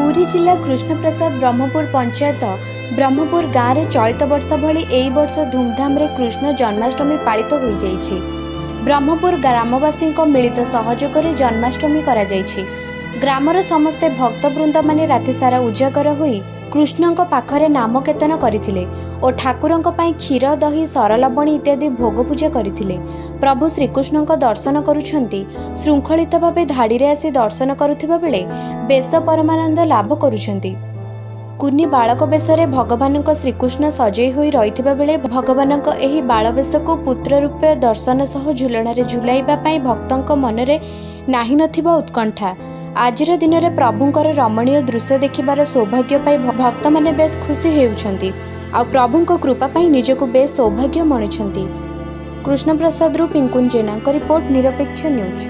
पुरी जिला कृष्णप्रसाद ब्रह्मपुर पंचायत ब्रह्मपुर गाँव में चलित वर्ष भली एई वर्ष धूमधाम रे कृष्ण जन्माष्टमी पालित हो जाइछि। ब्रह्मपुर ग्रामवासी मिलित सहयोग रे जन्माष्टमी करा जाइछि। ग्रामर समस्ते भक्तवृंद माने राति सारा उजागर होई कृष्णଙ୍କ पाखरे नाम कीर्तन करथिले और ठाकुरଙ୍କ ପାଇଁ क्षीर दही सरलबणी इत्यादि भोग पूजा करथिले। प्रभु श्रीकृष्णଙ୍କ दर्शन करुछंती श्रृंखलित भावे धाड़ी रे आसी दर्शन करुथिबा बेले बेश परमानंद लाभ करुछंती। कुनी बालक बेशरे भगवानଙ୍କ श्रीकृष्ण सजई होई रहिथिबा बेले भगवानଙ୍କ एही बाल बेशको पुत्र रूपे दर्शन सह झुलणारे झुलाइबा पई भक्तଙ୍କ मनरे नाही नथिबा उत्कंठा। आजिर दिन में प्रभुंकर रमणीय दृश्य देखिबार सौभाग्य पाई भक्त माने बेस खुशी हेउछंती आ प्रभुंक कृपा पाई निजको बेस सौभाग्य मणिछंती। कृष्णप्रसाद पिंकुन जेना रिपोर्ट निरपेक्ष न्यूज।